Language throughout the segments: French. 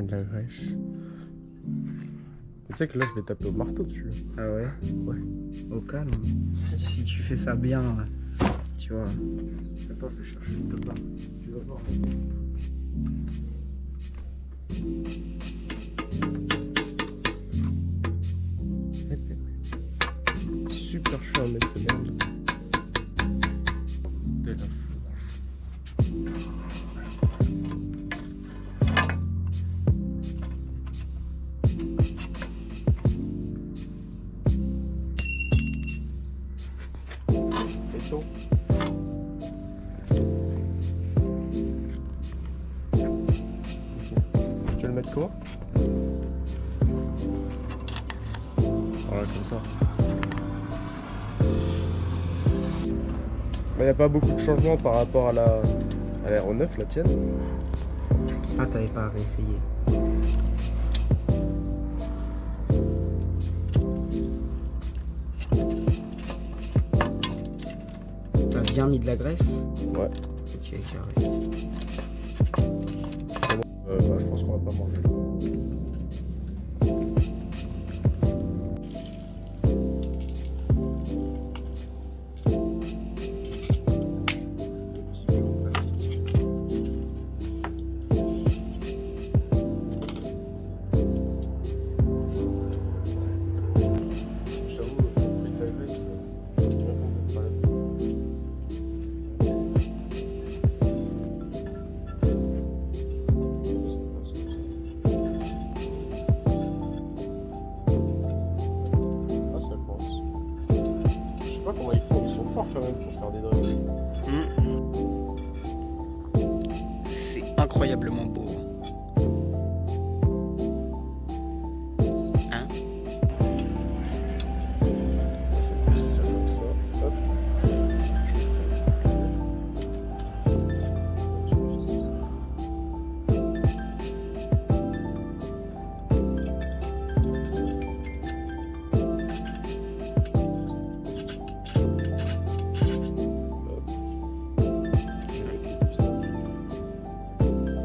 de la graisse. Tu sais que là, je vais taper au marteau dessus. Ah ouais? Ouais. Au calme. Si tu fais ça bien, tu vois. Attends, je vais chercher le tabac. Tu vas voir. Super chaud à mettre ces merdes. Dès la fourche. Béton. Tu veux le mettre comment? Voilà, comme ça. Il n'y a pas beaucoup de changements par rapport à l'aéronef, la tienne. Ah, t'avais pas à réessayer. T'as bien mis de la graisse? Ouais. Ok, carré. Je pense qu'on va pas manger. Comment ils font, ils sont forts quand même pour faire des drives. C'est incroyablement beau. Hein? Je vais poser ça comme ça. Hop.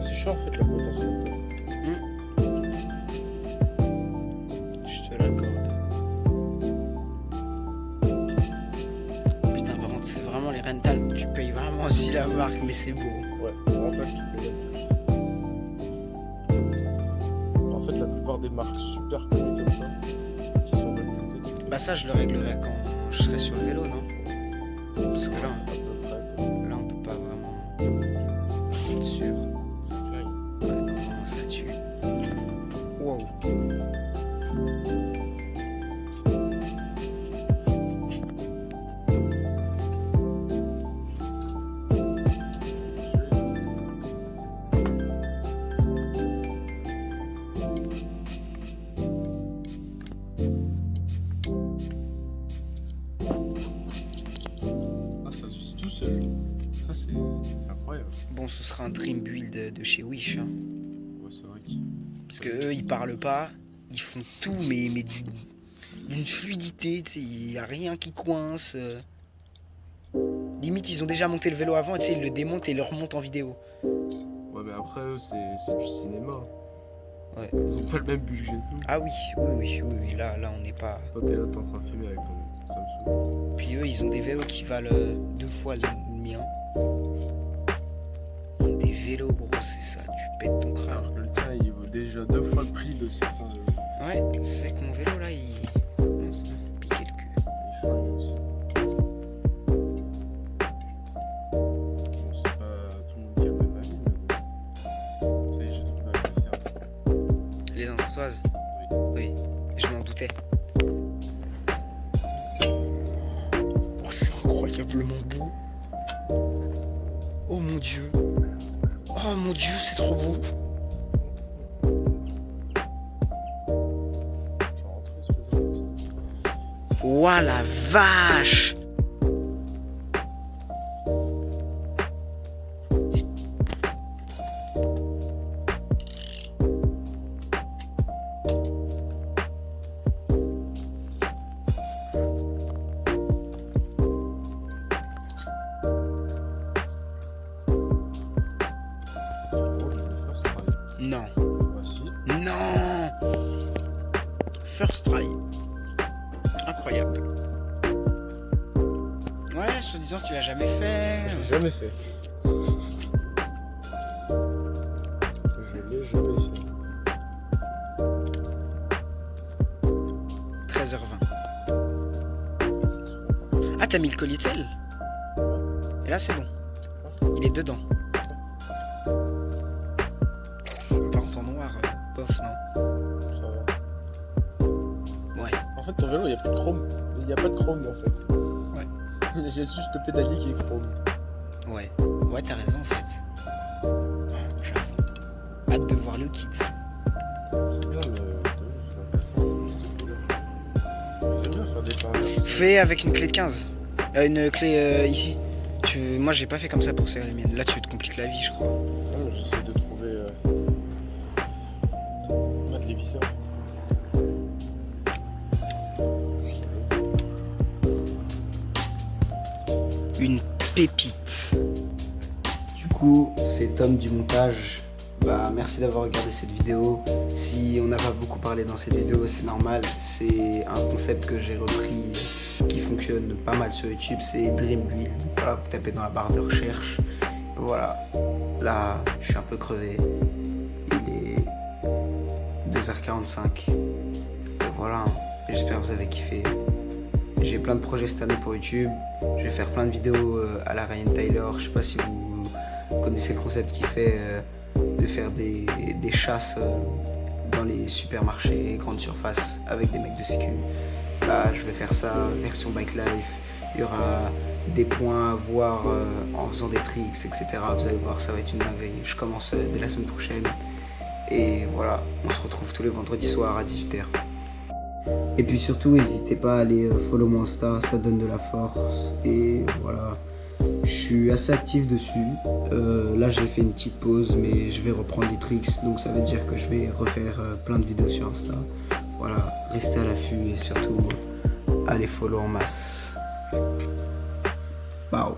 C'est chiant en fait la potence. Je te l'accorde. Putain, par contre, c'est vraiment les rentals. Tu payes vraiment aussi la marque, mais c'est beau. Ouais, vraiment pas que tu payes la. En fait, la plupart des marques super connues comme ça, qui sont réputées, tu payes Bah, ça, je le réglerai quand je serai sur le vélo, non? Parce que là, à peu près. là, on peut pas vraiment être sûr. Ça fait Ouais, non, ça tue. Wow. Ah, ça se vise tout seul. Ça, c'est incroyable. Bon, ce sera un dream build de chez Wish. Hein. Ouais, c'est vrai que. Parce que eux, ils parlent pas, ils font tout, mais d'une fluidité, tu sais, il n'y a rien qui coince. Limite, ils ont déjà monté le vélo avant, et tu sais, ils le démontent et le remontent en vidéo. Ouais, mais après, eux, c'est du cinéma. Ouais. Ils ont pas le même budget que nous. Ah oui, oui, là, on n'est pas... Toi, t'es là, t'es en train de filmer avec ton Samsung. Puis eux, ils ont des vélos qui valent 2 fois le mien. Des vélos, gros, c'est ça, tu pètes ton crâne. Alors que le tien, il vaut déjà 2 fois le prix de certains. Ouais, c'est que mon vélo, là, il commence à piquer le cul. Il flingue aussi. Bon, c'est pas tout le monde qui a le même avis, mais bon. Ça y est, j'ai trouvé la dessert. Les Antoises? Oui. Oui, je m'en doutais. Oh, c'est incroyablement beau. Oh mon dieu. Oh mon dieu, c'est trop beau. Je rentre, est-ce que ça. Ouah la vache. Non. Voici. first try. Incroyable. Ouais, soi-disant tu l'as jamais fait. Je l'ai jamais fait. Je l'ai jamais fait. 13h20. Ah, t'as mis le collier de sel? Et là, c'est bon. Il est dedans. Par contre, en noir, bof, non? Ça va. Ouais. En fait, ton vélo, il n'y a plus de chrome. Il n'y a pas de chrome en fait. Ouais. J'ai juste le pédalier qui est chrome. Ouais. Ouais, t'as raison, en fait. J'avoue. Hâte de voir le kit. C'est bien, mais j'aime bien faire des paramètres. Fais avec une clé de 15. Une clé ici. Moi, j'ai pas fait comme ça pour serrer les miennes. Là, tu te compliques la vie, je crois. Non, mais j'essaie de trouver. Mettre les visseurs. Une pépite. Du coup, c'est Tom du montage. Bah, merci d'avoir regardé cette vidéo. Si on n'a pas beaucoup parlé dans cette vidéo, c'est normal. C'est un concept que j'ai repris qui fonctionne pas mal sur YouTube. C'est Dream Build. Voilà, vous tapez dans la barre de recherche. Voilà. Là, je suis un peu crevé. Il est 2h45. Et voilà. J'espère que vous avez kiffé. J'ai plein de projets cette année pour YouTube. Je vais faire plein de vidéos à la Ryan Taylor. Je sais pas si vous connaissez le concept qu'il fait de faire des chasses dans les supermarchés, grandes surfaces avec des mecs de sécu. Là, je vais faire ça, version bike life. Il y aura des points à voir en faisant des tricks, etc. Vous allez voir, ça va être une dinguerie. Je commence dès la semaine prochaine. Et voilà, on se retrouve tous les vendredis soirs à 18h. Et puis surtout, n'hésitez pas à aller follow mon Insta, ça donne de la force. Et voilà, je suis assez actif dessus. Là, j'ai fait une petite pause, mais je vais reprendre les tricks. Donc ça veut dire que je vais refaire plein de vidéos sur Insta. Voilà, restez à l'affût et surtout, allez follow en masse. Ciao.